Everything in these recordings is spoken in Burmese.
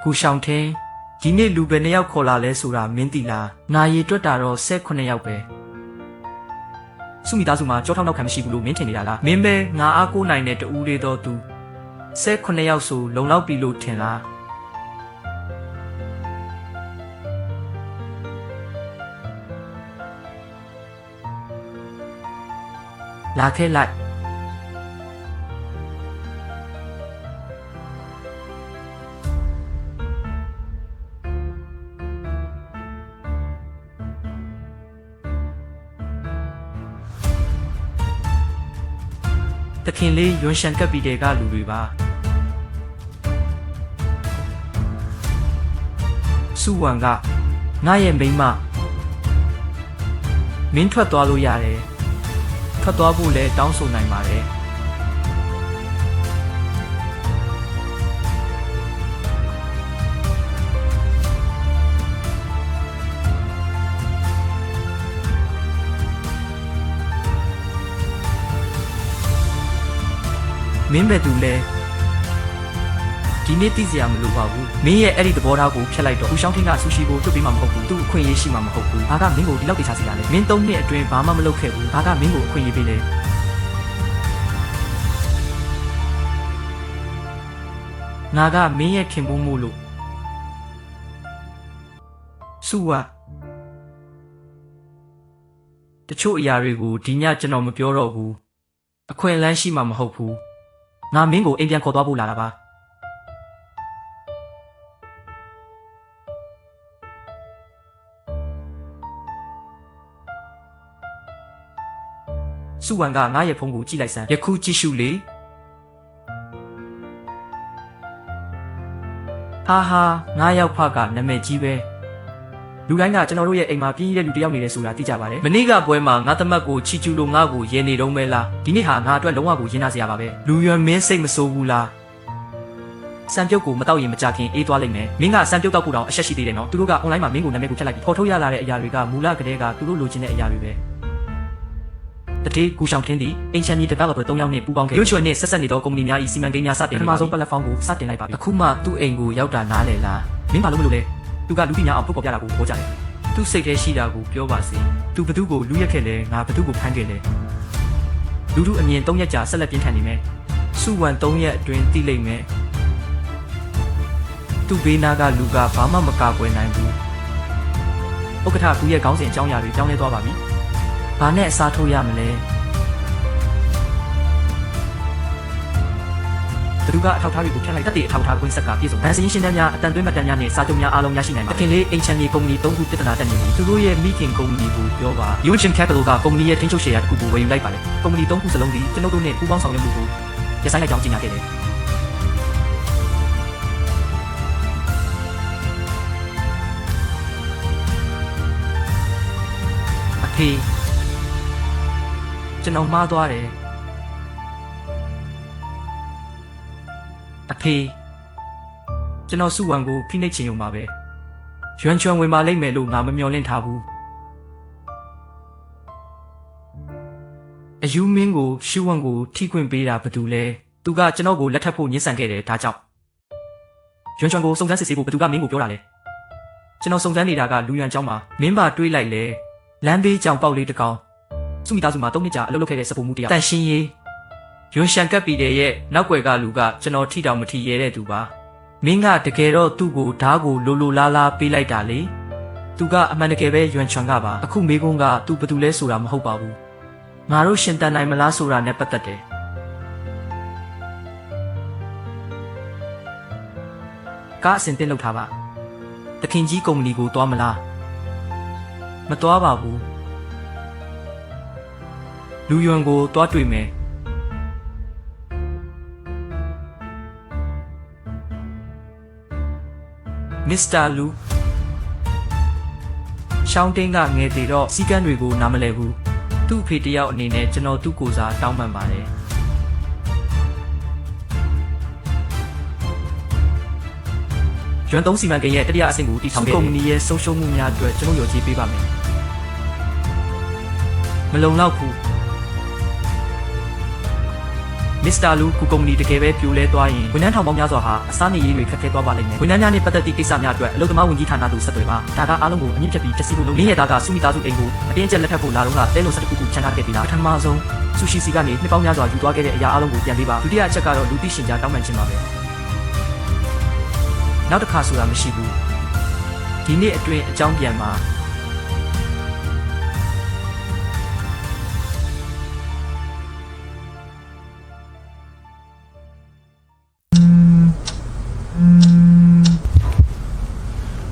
ကူရှောင်းထင်းဒီနေ့လူပဲ2ယောက်ခေါ်လာလဲဆိုတာမင်းသိလားနာရီတွက်တာတော့18ယောက်ပဲစုမိသားစုမှာကြောထောက်နောက်ခံမရှိဘူးလို့မင်းထင်နေတာလားမင်းပဲငါအားကိုးနိုင်တဲ့တူလေးတော့သူ18ယောက်ဆိုလုံလောက်ပြီလို့ထင်လားလာခဲလိုက်တခင်လေးရွှန်ရှန်ကပ်ပြီးတဲ့ကလူတွေပါစုဝံကငါရဲ့မိန်းမမင်းထွက်သွားလို့ရတယ်ထွက်သွားဖို့လဲတောင်းဆိုနိုင်ပါတယ်မင်းပဲသူလဲဒီနေ့သိစရာမလိုပါဘူးမင်းရဲ့အဲ့ဒီသဘောထားကိုဖျက်လိုက်တော့ဦးရှောင်းထင်းကဆူရှီကိုတွတ်ပေးမှာမဟုတ်ဘူးသူ့အခွင့်အရေးရှိမှာမဟုတ်ဘူးဘာကမင်းကိုဒီလောက်တိတ်ချစီတာလဲမင်း3နှစ်အတွင်းဘာမှမလုပ်ခဲ့ဘူးဘာကမင်းကိုအခွင့်အရေးပေးလဲငါကမင်းရဲ့ခင်ပွန်းမို့လို့စုဝတချို့အရာတွေကိုဒီညကျွန်တော်မပြောတော့ဘူးအခွင့်အလမ်းရှိမှာမဟုတ်ဘူးငါမင်းကိုအိမ်ပြန်ခေါ်သွားဖို့လာတာပါစုဝံကငါရဲ့ဖုန်းကိုကြည့်လိုက်စမ်းယခုကြည့်ရှုလေဟာငါရောက်ဖကနာမည်ကြီးပဲလူတိုင်းကကျွန်တော်တို့ရဲ့အိမ်မှာပြင်းရတဲ့လူတယောက်နေတယ်ဆိုတာသိကြပါတယ်မနေ့ကပွဲမှာငါသမက်ကိုချီကျူလို့ငါ့ကိုရင်နေတော့မဲလားဒီနေ့ဟာငါအတွက်လုံးဝကိုရင်နာစရာပါပဲလူရွယ်မင်းစိတ်မဆိုးဘူးလားစံပြုတ်ကိုမတော့ရင်မကြခင်အေးသွားလိမ့်မယ်မင်းကစံပြုတ်တော့ဖို့တောင်အဆက်ရှိသေးတယ်နော်သူတို့ကအွန်လိုင်းမှာမင်းကိုနာမည်ကိုဖျက်လိုက်ပြီးပေါ်ထုတ်ရလာတဲ့အရာတွေကမူလကတည်းကသူတို့လိုချင်တဲ့အရာတွေပဲတတိကူရှောင်းထင်းသည့် Ancient Developer 3ယောက်နဲ့ပူးပေါင်းခဲ့ရွှေချွေနဲ့ဆက်ဆက်နေသောကုမ္ပဏီများ၏စီမံကိန်းများစတင်ပထမဆုံး platform ကိုစတင်လိုက်ပါပြီအခုမှသူ့အိမ်ကိုရောက်တာနားလေလားမင်းဘာလို့မလုပ်လဲသူကလူပညာအောင်ပုတ်ပေါ်ပြတာကိုဟောကြတယ်သူစိတ်ထဲရှိတာကိုပြောပါစေသူဘသူကိုလူရက်ခဲ့လဲငါဘသူကိုဖမ်းခဲ့လဲလူတို့အမြင်3ရက်ကြာဆက်လက်ပြင်းထန်နေမယ်စုဝံ3ရက်အတွင်းတိလိမ့်မယ်သူဘေးနာကလူကဘာမှမကာကွယ်နိုင်ဘူးဥက္ကဋ္ဌကူရဲ့ခေါင်းစဉ်အကြောင်းအရာတွေပြောင်းလဲသွားပါပြီဘာနဲ့အစားထိုးရမလဲသူကအထောက်အထားတွေကိုဖြတ်လိုက်တက်တဲ့အထောက်အထားကွင်းဆက်ကပြည့်စုံဗန်စင်းရှင်းတန်းများအတန်သွင်းမှတ်တမ်းများနဲ့စာချုပ်များအားလုံးရရှိနိုင်ပါတခင်လေးအင်ချန်နီကုမ္ပဏီ3ခုပြဿနာတက်နေပြီသူတို့ရဲ့မိခင်ကုမ္ပဏီကိုပြောပါ Union Capital ကကုမ္ပဏီရဲ့ထိန်းချုပ်ရှယ်ယာတစ်ခုကိုဝယ်ယူလိုက်ပါတယ်ကုမ္ပဏီ3ခုစလုံးဒီကျွန်တော်တို့နဲ့ပူးပေါင်းဆောင်ရွက်မှုကိုရပ်ဆိုင်းလိုက်ကြောင်းကြေညာခဲ့တယ်အဖေကျွန်တော်မှားသွားတယ်အဖေကျွန်တော်စုဝံကိုဖိနှိပ်ချင်ရုံပါပဲရွှန်ချွန်ဝင်ပါလိမ့်မယ်လို့ငါမမျှော်လင့်ထားဘူးအယူမင်းကိုရှူဝံကိုထိခွင့်ပေးတာဘာတူလဲသူကကျွန်တော်ကိုလက်ထပ်ဖို့ညှဉ်းဆန်ခဲ့တယ်ဒါကြောင့်ရွှန်ချွန်ကိုစုံစမ်းစစ်ဆေးဖို့ဘာတူကမင်းကိုပြောတာလဲကျွန်တော်စုံစမ်းနေတာကလူရန်เจ้าမှာမင်းပါတွေးလိုက်လေလမ်းဘေးကြောင်ပေါက်လေးတစ်ကောင်စုမိသားစုမှာ3နှစ်ကြာအလုပ်လုပ်ခဲ့တဲ့စပုံမှုတရားတန်ရှင်းရေးရွှန်ရှန်ကပ်ပြီးတဲ့ရဲ့နောက်ွယ်ကလူကကျွန်တော်ထိတောင်မထီရဲတဲ့သူပါမင်းကတကယ်တော့သူ့ကိုဓားကိုလိုလိုလားလားပေးလိုက်တာလေသူကအမှန်တကယ်ပဲရွှန်ချွန်ကပါအခုမေးခွန်းကသူဘာတူလဲဆိုတာမဟုတ်ပါဘူးငါတို့ရှင်တန်နိုင်မလားဆိုတာနဲ့ပတ်သက်တယ်ကအစင်တင်လောက်ထားပါတခင်ကြီးကုမ္ပဏီကိုသွားမလားမသွားပါဘူးလူယွန်ကိုသွားတွေ့မယ်မစ္စတာလူရှောင်းတင်းကငယ်သေးတော့စီကန်းတွေကိုနားမလဲဘူးသူ့အဖေတယောက်အနေနဲ့ကျွန်တော်သူ့ကိုယ်စားတောင်းပန်ပါတယ်ရွန်3စီမံကိန်းရဲ့တတိယအဆင့်ကိုတည်ထောင်ခဲ့ကုမ္ပဏီရဲ့ဆုံးရှုံးမှုများအတွက်ကျွန်တော်ရော်ကြီးပေးပါမယ်မလုံလောက်ဘူး မစ္စတာလူကုကုမ္ပဏီတကယ်ပဲပြိုလဲသွားရင်ဝန်ထမ်းထောင်ပေါင်းများစွာဟာအစားနေရေးတွေခက်ခဲသွားပါလိမ့်မယ်ဝန်ထမ်းများနဲ့ပတ်သက်သည့်ကိစ္စများအတွက်အလုပ်သမားဝန်ကြီးဌာနသို့ဆက်သွယ်ပါဒါကအားလုံးကိုအမြင့်ဖြတ်ပြီးတက်စီဖို့လုပ်လင်းရတာကစုမိသားစုအိမ်ကိုအတင်းကျပ်လက်ထပ်ဖို့လာတော့ကတဲလုံဆက်တစ်ခုခုချန်ထားခဲ့ပြီလားပထမဆုံးဆူရှီစီကနေနှစ်ပေါင်းများစွာယူသွားခဲ့တဲ့အရာအားလုံးကိုပြန်ပေးပါဒုတိယအချက်ကတော့လူသိရှင်ကြားတောင်းပန်ခြင်းပါပဲနောက်တစ်ခါဆိုတာမရှိဘူးဒီနေ့အတွင်းအကြောင်းပြန်ပါ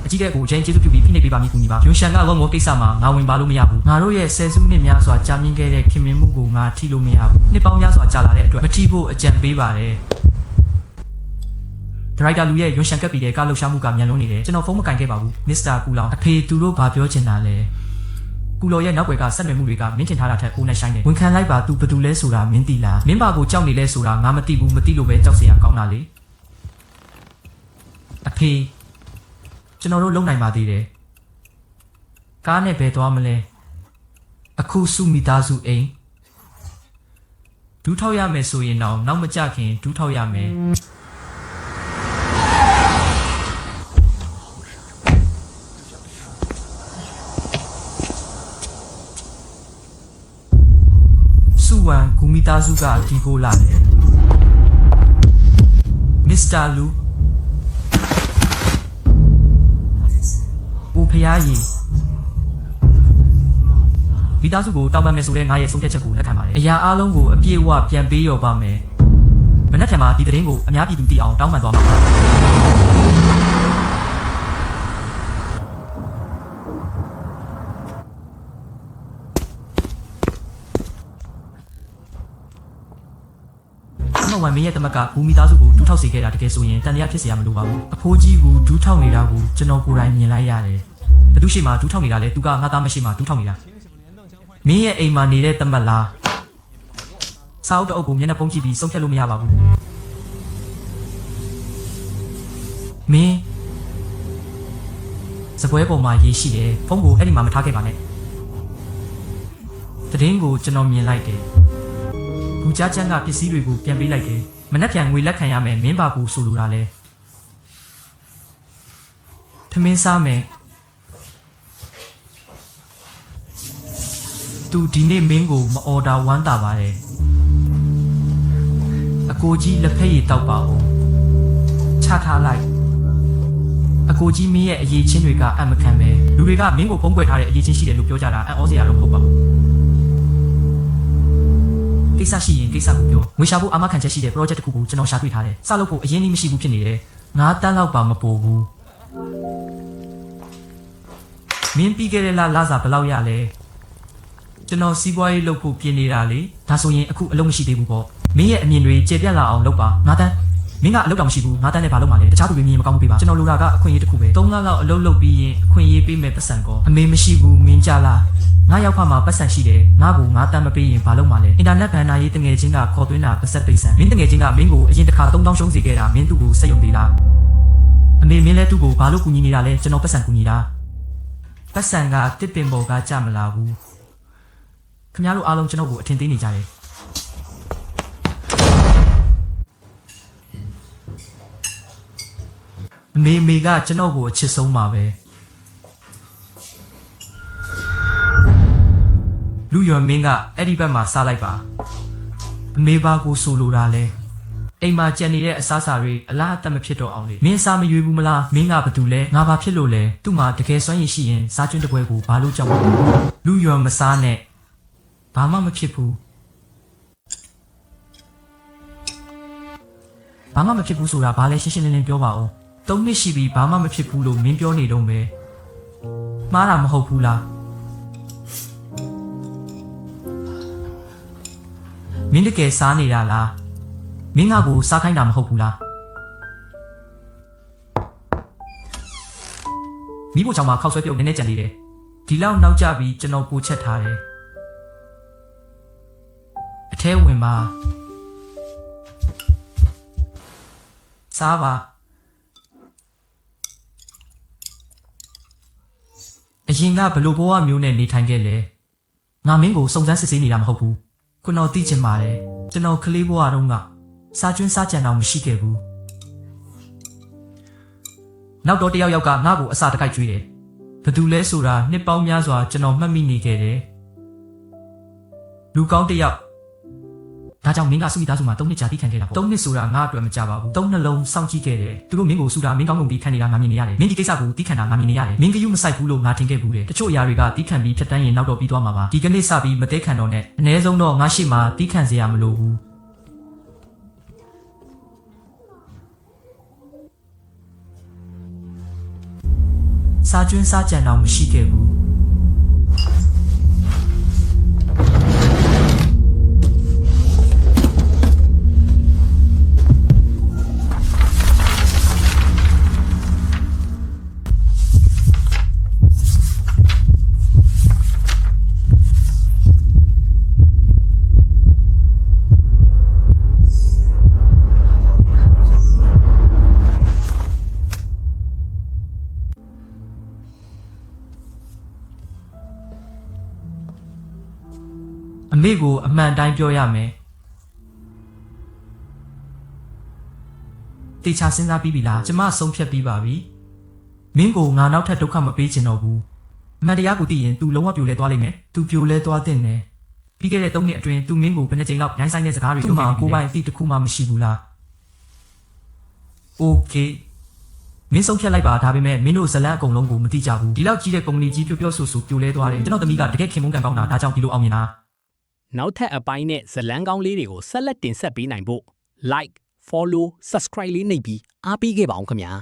အကြီးကဲကိုချင်းကျေးဇူးပြုပြီးဖိနှိပ်ပေးပါမိကူညီပါရွှေရှန်ကလောငေါကိစ္စမှာငါဝင်ပါလို့မရဘူးငါတို့ရဲ့ဆယ်စုနှစ်များစွာကြာမြင့်ခဲ့တဲ့ခင်မင်မှုကိုငါထိလို့မရဘူးနှစ်ပေါင်းများစွာကြာလာတဲ့အတွက်မထိဖို့အကြံပေးပါတယ်ဒရိုက်တာလူရဲ့ရွှေရှန်ကပ်ပြီးတဲ့ကလှုပ်ရှားမှုကမြန်လွန်းနေတယ်ကျွန်တော်ဖုန်းမကင်ခဲ့ပါဘူးမစ္စတာကူလောင်အဖေသူတို့ဘာပြောချင်တာလဲကူလော်ရဲ့နောက်ွယ်ကဆက်နွယ်မှုတွေကမင်းထင်ထားတာထက်ပိုနဲ့ဆိုင်တယ်ဝန်ခံလိုက်ပါသူဘယ်သူလဲဆိုတာမင်းသိလားမင်းပါကိုကြောက်နေလဲဆိုတာငါမသိဘူးမသိလို့ပဲကြောက်စရာကောင်းတာလေအဖေကျွန်တော်တို့လုံနိုင်ပါသေးတယ်ကားနဲ့ဘယ်သွားမလဲအခုစုမိသားစုအိမ်ဒူးထောက်ရမယ်ဆိုရင်တော့နောက်မကြခင်ဒူးထောက်ရမယ်စုဝံဂူမိသားစုကဒီကိုလာတယ်မစ္စတာလူဦးဖျားကြီးမိသားစုကိုတောင်းပန်မယ်ဆိုတဲ့ငါရဲ့ဆုံးဖြတ်ချက်ကိုလက်ခံပါတယ်အရာအားလုံးကိုအပြည့်အဝပြန်ပေးရောပါမယ်မနက်ဖြန်မှာဒီသတင်းကိုအများပြည်သူသိအောင်တောင်းပန်သွားမှာပါဝန်မင်းရဲ့တမကဘူမိသားစုကိုဒူးထောက်စေခဲ့တာတကယ်ဆိုရင်တန်တရားဖြစ်เสียမလို့ပါဘူးအဖိုးကြီးကဒူးထောက်နေတာကိုကျွန်တော်ကိုယ်တိုင်မြင်လိုက်ရတယ်ဘသူရှိမှဒူးထောက်နေတာလဲသူကငါသားမရှိမှဒူးထောက်နေတာမင်းရဲ့အိမ်မှာနေတဲ့တမက်လားစာအုပ်တအုပ်ကိုမျက်နှာပုံးကြည့်ပြီးဆုံးဖြတ်လို့မရပါဘူးမင်းစပွဲပေါ်မှာရေးရှိတယ်ဖုန်းကိုအဲ့ဒီမှာမထားခဲ့ပါနဲ့သတင်းကိုကျွန်တော်မြင်လိုက်တယ်ဘူကြားချမ်းကပစ္စည်းတွေကိုပြန်ပေးလိုက်တယ်မနှက်ပြန်ငွေလက်ခံရမယ်မင်းပါဘူးဆိုလိုတာလဲထမင်းစားမယ်သူဒီနေ့မင်းကိုမအော်ဒါဝမ်းတာပါတယ်အကိုကြီးလက်ဖက်ရည်တောက်ပါဦးချထားလိုက်အကိုကြီးမင်းရဲ့အရေးချင်းတွေကအမခံပဲလူတွေကမင်းကိုဖုံးကွယ်ထားတဲ့အရေးချင်းရှိတယ်လို့ပြောကြတာအံ့ဩစရာတော့မဟုတ်ပါဘူးကိစ္စရှိရင်ကိစ္စကိုပြောငွေရှာဖို့အာမခံချက်ရှိတဲ့ project တစ်ခုကိုကျွန်တော်ရှာတွေ့ထားတယ်စလုပ်ဖို့အရင်ကြီးမရှိဘူးဖြစ်နေတယ်9 တန်းလောက်ပါမပို့ဘူးမင်းပြီးခဲ့တဲ့လစာဘယ်လောက်ရလဲကျွန်တော်စီးပွားရေးလုပ်ဖို့ပြင်နေတာလေဒါဆိုရင်အခုအလုပ်မရှိသေးဘူးပေါ့မင်းရဲ့အမြင်တွေကျေပြတ်လာအောင်လုပ်ပါ9 တန်းမင်းကအလုပ်တောင်မရှိဘူး9 တန်းနဲ့ဘာလုပ်မှလဲတခြားသူတွေမြင်မကောင်းဘူးပေးပါကျွန်တော်လိုတာကအခွင့်အရေးတစ်ခုပဲ3 လလောက်အလုပ်လုပ်ပြီးရင်အခွင့်အရေးပေးမယ်ပတ်စံကောအမေမရှိဘူးမင်းကြလားငါရောက်ဖမှာပတ်စံရှိတယ်ငါကို9 တန်းမပေးရင်ဘာလုပ်မှလဲအင်တာနက်ဘဏ္ဍာရေးတငယ်ချင်းကခေါ်သွင်းတာပတ်ဆက်ပိတ်ဆန်မင်းတငယ်ချင်းကမင်းကိုအရင်တစ်ခါ3000ရှုံးစေခဲ့တာမင်းသူ့ကိုစက်ယုံသေးလားအမေမင်းလည်းသူ့ကိုဘာလို့ကူညီနေတာလဲကျွန်တော်ပတ်စံကူညီတာပတ်စံကတစ်ပင်ပေါ်ကကြမလာဘူးခင်ဗျားတို့အားလုံးကျွန်တော်ကိုအထင်သေးနေကြတယ်အမေကကျွန်တော်ကိုအချစ်ဆုံးပါပဲလူရွယ်မင်းကအဲ့ဒီဘက်မှာစားလိုက်ပါအမေဘာကိုဆိုလိုတာလဲအိမ်မှာကြံနေတဲ့အစားအစာတွေအလားအသက်မဖြစ်တော့အောင်လေမင်းစားမရွေးဘူးမလားမင်းကဘာတူလဲငါဘာဖြစ်လို့လဲသူ့မှာတကယ်စွမ်းရည်ရှိရင်စားကျွန်းတစ်ပွဲကိုဘာလို့ကြောက်မှာလူရွယ်မစားနဲ့ဘာမှမဖြစ်ဘူးဘာမှမဖြစ်ဘူးဆိုတာဘာလဲရှင်းရှင်းလင်းလင်းပြောပါဦး3 နှစ်ရှိပြီဘာမှမဖြစ်ဘူးလို့မင်းပြောနေတော့မယ်မှားတာမဟုတ်ဘူးလားမင်းတကယ်စားနေတာလားမင်းငါကိုစားခိုင်းတာမဟုတ်ဘူးလားမိဖို့ချောင်းမှာခောက်ဆွဲပြုတ်နည်းနည်းကြံနေတယ်ဒီလောက်နောက်ကျပြီးကျွန်တော်ပိုချက်ထားတယ်အထဲဝင်ပါစားပါအရင်ကဘလို့ဘဝမျိုးနဲ့နေထိုင်ခဲ့လဲငါမင်းကိုစုံစမ်းစစ်ဆေးနေတာမဟုတ်ဘူး ခုတော်သိချင်ပါတယ်ကျွန်တော်ကလေးဘဝတုန်းကစားကျွန်းစားကြံတော့မရှိခဲ့ဘူးနောက်တော့တယောက်ကငါ့ကိုအစာတကိုက်ကျွေးတယ်ဘသူလဲဆိုတာနှစ်ပေါင်းများစွာကျွန်တော်မှတ်မိနေခဲ့တယ်လူကောင်းတယောက်ဒါကြောင့်မင်းကစုမိသားစုမှာ3နှစ်ကြာတိခံခဲ့တာပေါ့3နှစ်ဆိုတာငါအတွက်မကြပါဘူး3နှလုံးစောင့်ကြည့်ခဲ့တယ်သူတို့မင်းကိုစုတာမင်းကောင်းကုန်ပြီးခံနေတာငါမြင်နေရတယ်မင်းဒီကိစ္စကိုတီးခံတာငါမြင်နေရတယ်မင်းကယူမဆိုင်ဘူးလို့ငါထင်ခဲ့ဘူးလေတချို့အရာတွေကတီးခံပြီးဖြတ်တန်းရင်နောက်တော့ပြီးသွားမှာပါဒီကနေ့စပြီးမသေးခံတော့နဲ့အ ਨੇ ဆုံးတော့ငါရှိမှတီးခံစရာမလိုဘူးစားကျွန်းစားကြံတော့မရှိခဲ့ဘူးအမေကိုအမှန်တိုင်းပြောရမယ်တေချာစဉ်းစားပြီးပြီလားကျမဆုံးဖြတ်ပြီးပါပြီမင်းကိုငါနောက်ထပ်ဒုက္ခမပေးချင်တော့ဘူးအမှန်တရားကိုသိရင် तू လုံးဝပြိုလဲသွားလိမ့်မယ် तू ပြိုလဲသွားတဲ့နဲ့ပြီးခဲ့တဲ့3နှစ်အတွင်း तू မင်းကိုဘယ်နှကြိမ်လောက်ရိုင်းဆိုင်တဲ့စကားတွေပြောခဲ့ပြီးကိုပိုင်အသိတစ်ခုမှမရှိဘူးလားโอเคမင်းဆုံးဖြတ်လိုက်ပါဒါပေမဲ့မင်းတို့ဇလန်းအကုန်လုံးကိုမသိကြဘူးဒီလောက်ကြီးတဲ့ကုမ္ပဏီကြီးပြောဆိုပြိုလဲသွားတယ်ကျွန်တော်သမီးကတကယ်ခင်မုန်းကန်ကောင်းတာဒါကြောင့်ဒီလိုအောင်မြင်တာနောက်ထပ်အပိုင်းနဲ့ဇလန်းကောင်းလေးတွေကိုဆက်လက်တင်ဆက်ပေးနိုင်ဖို့ like follow subscribe လေးနှိပ်ပြီးအားပေးခဲ့ပါအောင်ခင်ဗျာ